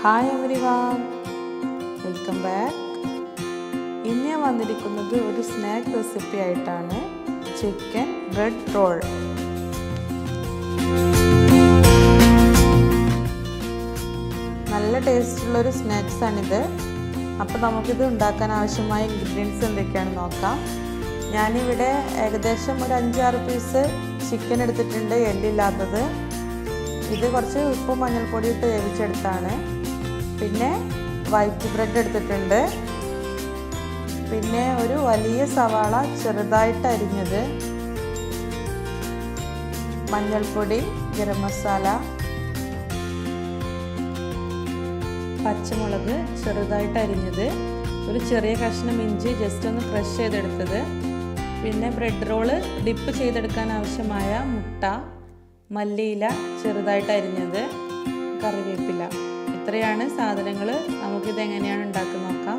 Hi everyone, welcome back. ഇന്ന് ഞാൻ വന്നിരിക്കുന്നത് ഒരു സ്നാക്ക് റെസിപ്പി ആയിട്ടാണ്. Chicken bread role. നല്ല ടേസ്റ്റുള്ളൊരു സ്നാക്സാണിത്. അപ്പോൾ നമുക്കിത് ഉണ്ടാക്കാൻ ആവശ്യമായ ഇൻഗ്രീഡിയൻസ് എന്തൊക്കെയാണെന്ന് നോക്കാം. ഞാനിവിടെ ഏകദേശം ഒരു 5-6 പീസ് ചിക്കൻ എടുത്തിട്ടുണ്ട്, എല്ലില്ലാത്തത്. ഇത് കുറച്ച് ഉപ്പും മഞ്ഞൾപ്പൊടി ഇട്ട് വേവിച്ചെടുത്താണ്. പിന്നെ വൈറ്റ് ബ്രെഡ് എടുത്തിട്ടുണ്ട്. പിന്നെ ഒരു വലിയ സവാള ചെറുതായിട്ട് അരിഞ്ഞത്, മഞ്ഞൾപ്പൊടി, ഗരം മസാല, പച്ചമുളക് ചെറുതായിട്ട് അരിഞ്ഞത്, ഒരു ചെറിയ കഷ്ണം ഇഞ്ചി ജസ്റ്റ് ഒന്ന് ക്രഷ് ചെയ്തെടുത്തത്, പിന്നെ ബ്രെഡ് റോള് ഡിപ്പ് ചെയ്തെടുക്കാൻ ആവശ്യമായ മുട്ട, മല്ലിയില ചെറുതായിട്ട് അരിഞ്ഞത്, കറിവേപ്പില. ഇത്രയാണ് സാധനങ്ങൾ. നമുക്കിത് എങ്ങനെയാണ് ഉണ്ടാക്കുന്നത് നോക്കാം.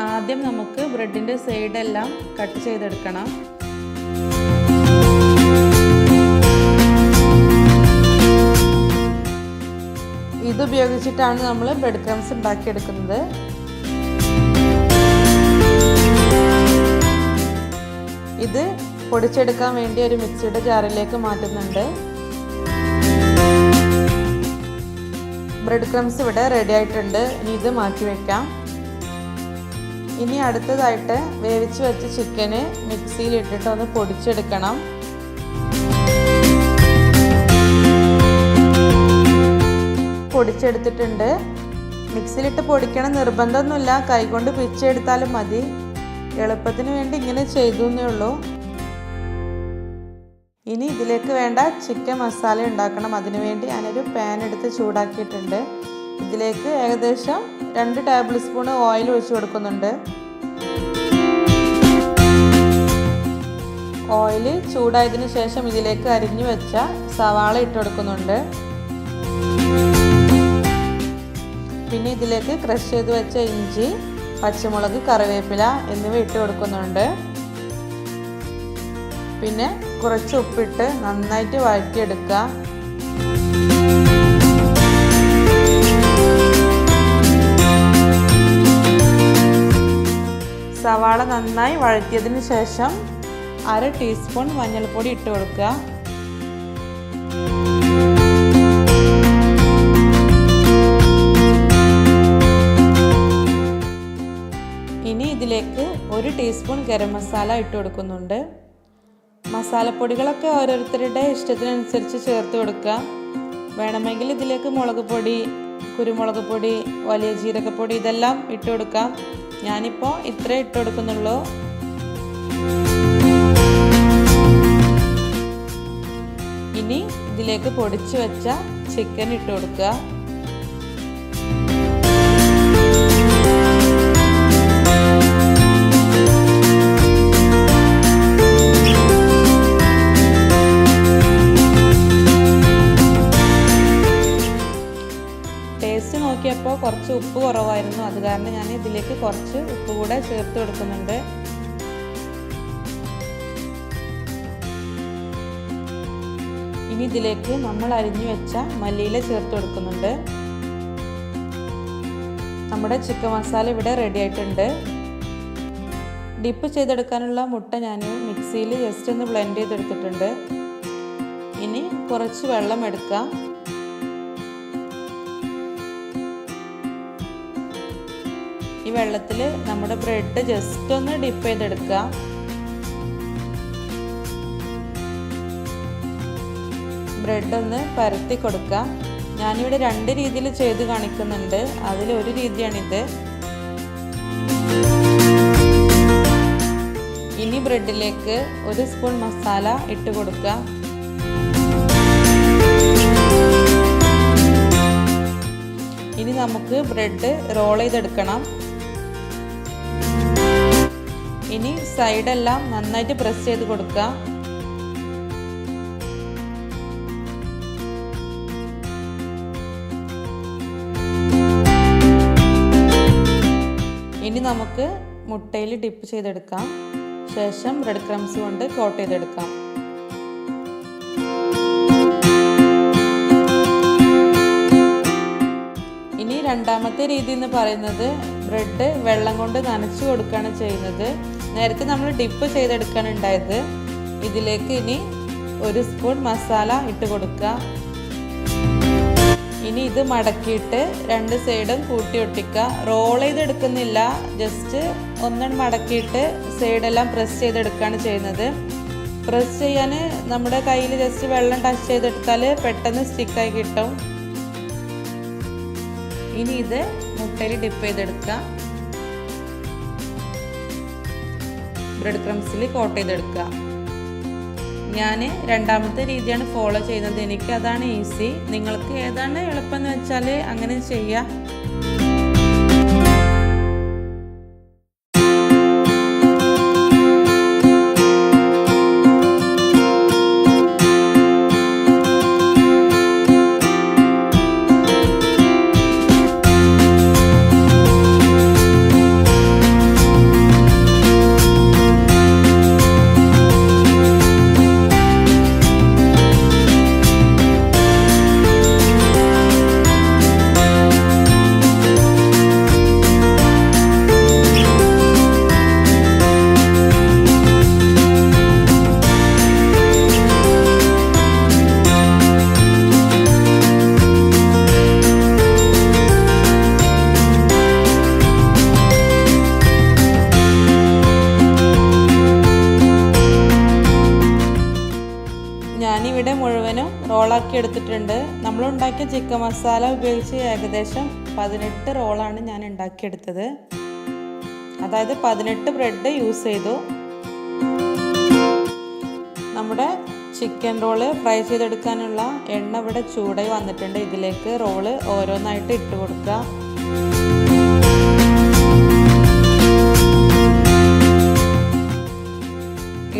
ആദ്യം നമുക്ക് ബ്രെഡിൻ്റെ സൈഡെല്ലാം കട്ട് ചെയ്തെടുക്കണം. ഇതുപയോഗിച്ചിട്ടാണ് നമ്മൾ ബ്രെഡ് ക്രംസ് ഉണ്ടാക്കിയെടുക്കുന്നത്. ഇത് പൊടിച്ചെടുക്കാൻ വേണ്ടി ഒരു മിക്സിയുടെ ജാറിലേക്ക് മാറ്റുന്നുണ്ട്. ബ്രെഡ് ക്രംസ് ഇവിടെ റെഡി ആയിട്ടുണ്ട്. ഇനി ഇത് മാറ്റി വെക്കാം. ഇനി അടുത്തതായിട്ട് വേവിച്ച് വെച്ച ചിക്കന് മിക്സിയിൽ ഇട്ടിട്ട് ഒന്ന് പൊടിച്ചെടുക്കണം. പൊടിച്ചെടുത്തിട്ടുണ്ട്. മിക്സിയിലിട്ട് പൊടിക്കണം നിർബന്ധമൊന്നുമില്ല, കൈകൊണ്ട് പിച്ചെടുത്താലും മതി. എളുപ്പത്തിന് വേണ്ടി ഇങ്ങനെ ചെയ്തു എന്നേ ഉള്ളൂ. ഇനി ഇതിലേക്ക് വേണ്ട ചിക്കൻ മസാല ഉണ്ടാക്കണം. അതിനുവേണ്ടി ഞാനൊരു പാൻ എടുത്ത് ചൂടാക്കിയിട്ടുണ്ട്. ഇതിലേക്ക് ഏകദേശം 2 ടേബിൾ സ്പൂൺ ഓയിൽ ഒഴിച്ചു കൊടുക്കുന്നുണ്ട്. ഓയിൽ ചൂടായതിനു ശേഷം ഇതിലേക്ക് അരിഞ്ഞു വെച്ച സവാള ഇട്ട് കൊടുക്കുന്നുണ്ട്. പിന്നെ ഇതിലേക്ക് ക്രഷ് ചെയ്ത് വെച്ച ഇഞ്ചി, പച്ചമുളക്, കറിവേപ്പില എന്നിവ ഇട്ട് കൊടുക്കുന്നുണ്ട്. പിന്നെ കുറച്ച് ഉപ്പിട്ട് നന്നായിട്ട് വഴറ്റിയെടുക്കുക. സവാള നന്നായി വഴറ്റിയതിന് ശേഷം 1/2 ടീസ്പൂൺ മഞ്ഞൾപ്പൊടി ഇട്ട് കൊടുക്കുക. ഇനി ഇതിലേക്ക് 1 ടീസ്പൂൺ ഗരം മസാല ഇട്ട് കൊടുക്കുന്നുണ്ട്. മസാലപ്പൊടികളൊക്കെ ഓരോരുത്തരുടെ ഇഷ്ടത്തിനനുസരിച്ച് ചേർത്ത് കൊടുക്കുക. വേണമെങ്കിൽ ഇതിലേക്ക് മുളക് പൊടി, കുരുമുളക് പൊടി, വലിയ ജീരകപ്പൊടി ഇതെല്ലാം ഇട്ട് കൊടുക്കാം. ഞാനിപ്പോൾ ഇത്രേ ഇട്ട് കൊടുക്കുന്നുള്ളൂ. ഇനി ഇതിലേക്ക് പൊടിച്ച് വെച്ച ചിക്കൻ ഇട്ട് കൊടുക്കുക. ടേസ്റ്റ് നോക്കിയപ്പോൾ കുറച്ച് ഉപ്പ് കുറവായിരുന്നു. അത് കാരണം ഞാൻ ഇതിലേക്ക് കുറച്ച് ഉപ്പ് കൂടെ ചേർത്ത് കൊടുക്കുന്നുണ്ട്. ഇനി ഇതിലേക്ക് നമ്മൾ അരിഞ്ഞു വെച്ച മല്ലിയില ചേർത്ത് കൊടുക്കുന്നുണ്ട്. നമ്മുടെ ചിക്കൻ മസാല ഇവിടെ റെഡി ആയിട്ടുണ്ട്. ഡിപ്പ് ചെയ്തെടുക്കാനുള്ള മുട്ട ഞാൻ മിക്സിയിൽ ജസ്റ്റ് ഒന്ന് ബ്ലെൻഡ് ചെയ്തെടുത്തിട്ടുണ്ട്. ഇനി കുറച്ച് വെള്ളം എടുക്കാം. ഈ വെള്ളത്തിൽ നമ്മുടെ ബ്രെഡ് ജസ്റ്റ് ഒന്ന് ഡിപ്പ് ചെയ്തെടുക്കുക. ബ്രെഡ് ഒന്ന് പരത്തി കൊടുക്കുക. ഞാനിവിടെ 2 രീതിയിൽ ചെയ്ത് കാണിക്കുന്നുണ്ട്. അതിലൊരു രീതിയാണിത്. ഇനി ബ്രെഡിലേക്ക് 1 സ്പൂൺ മസാല ഇട്ട് കൊടുക്കുക. ഇനി നമുക്ക് ബ്രെഡ് റോൾ ചെയ്തെടുക്കണം. ഇനി സൈഡെല്ലാം നന്നായിട്ട് പ്രസ് ചെയ്ത് കൊടുക്കുക. ഇനി നമുക്ക് മുട്ടയിൽ ഡിപ്പ് ചെയ്തെടുക്കാം. ശേഷം ബ്രെഡ് ക്രംസ് കൊണ്ട് കോട്ട് ചെയ്തെടുക്കാം. രണ്ടാമത്തെ രീതി എന്ന് പറയുന്നത് ബ്രെഡ് വെള്ളം കൊണ്ട് നനച്ചു കൊടുക്കുകയാണ് ചെയ്യുന്നത്. നേരത്തെ നമ്മൾ ഡിപ്പ് ചെയ്തെടുക്കാൻ ഉണ്ടായത്. ഇതിലേക്ക് ഇനി 1 സ്പൂൺ മസാല ഇട്ട് കൊടുക്കുക. ഇനി ഇത് മടക്കിയിട്ട് 2 സൈഡും കൂട്ടി ഒട്ടിക്കുക. റോൾ ചെയ്തെടുക്കുന്നില്ല, ജസ്റ്റ് ഒന്നും മടക്കിയിട്ട് സൈഡെല്ലാം പ്രസ് ചെയ്തെടുക്കുകയാണ് ചെയ്യുന്നത്. പ്രസ് ചെയ്യാൻ നമ്മുടെ കയ്യിൽ ജസ്റ്റ് വെള്ളം ടച്ച് ചെയ്തെടുത്താൽ പെട്ടെന്ന് സ്റ്റിക്കായി കിട്ടും. ഇനി ഇത് മുട്ടയിൽ ഡിപ്പ് ചെയ്തെടുക്കുക. ബ്രെഡ് ക്രംസിൽ കോട്ട് ചെയ്തെടുക്കുക. ഞാൻ രണ്ടാമത്തെ രീതിയാണ് ഫോളോ ചെയ്യുന്നത്. എനിക്ക് അതാണ് ഈസി. നിങ്ങൾക്ക് ഏതാണ് എളുപ്പം എന്ന് വെച്ചാൽ അങ്ങനെ ചെയ്യാം. ഞാനിവിടെ മുഴുവനും റോളാക്കി എടുത്തിട്ടുണ്ട്. നമ്മൾ ഉണ്ടാക്കിയ ചിക്കൻ മസാല ഉപയോഗിച്ച് ഏകദേശം 18 റോളാണ് ഞാൻ ഉണ്ടാക്കിയെടുത്തത്. അതായത് 18 ബ്രെഡ് യൂസ് ചെയ്തു. നമ്മുടെ ചിക്കൻ റോള് ഫ്രൈ ചെയ്തെടുക്കാനുള്ള എണ്ണ ഇവിടെ ചൂടായി വന്നിട്ടുണ്ട്. ഇതിലേക്ക് റോള് ഓരോന്നായിട്ട് ഇട്ട് കൊടുക്കുക.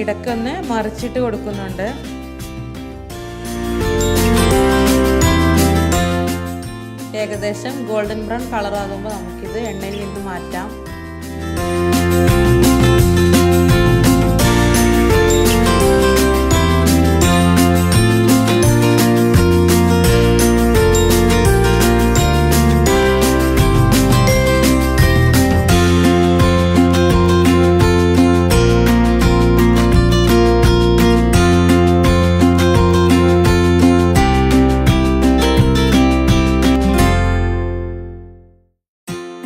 ഇടയ്ക്കൊന്ന് മറിച്ചിട്ട് കൊടുക്കുന്നുണ്ട്. ഏകദേശം ഗോൾഡൻ ബ്രൗൺ കളർ ആകുമ്പോൾ നമുക്കിത് എണ്ണയിൽ നിന്ന് മാറ്റാം.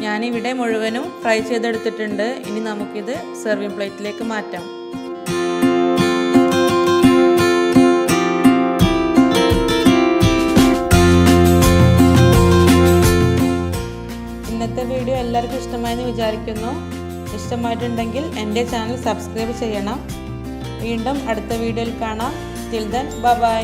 ഞാനിവിടെ മുഴുവനും ഫ്രൈ ചെയ്തെടുത്തിട്ടുണ്ട്. ഇനി നമുക്കിത് സെർവിങ് പ്ലേറ്റിലേക്ക് മാറ്റാം. ഇന്നത്തെ വീഡിയോ എല്ലാവർക്കും ഇഷ്ടമായെന്ന് വിചാരിക്കുന്നു. ഇഷ്ടമായിട്ടുണ്ടെങ്കിൽ എൻ്റെ ചാനൽ സബ്സ്ക്രൈബ് ചെയ്യണം. വീണ്ടും അടുത്ത വീഡിയോയിൽ കാണാം. Till then bye bye.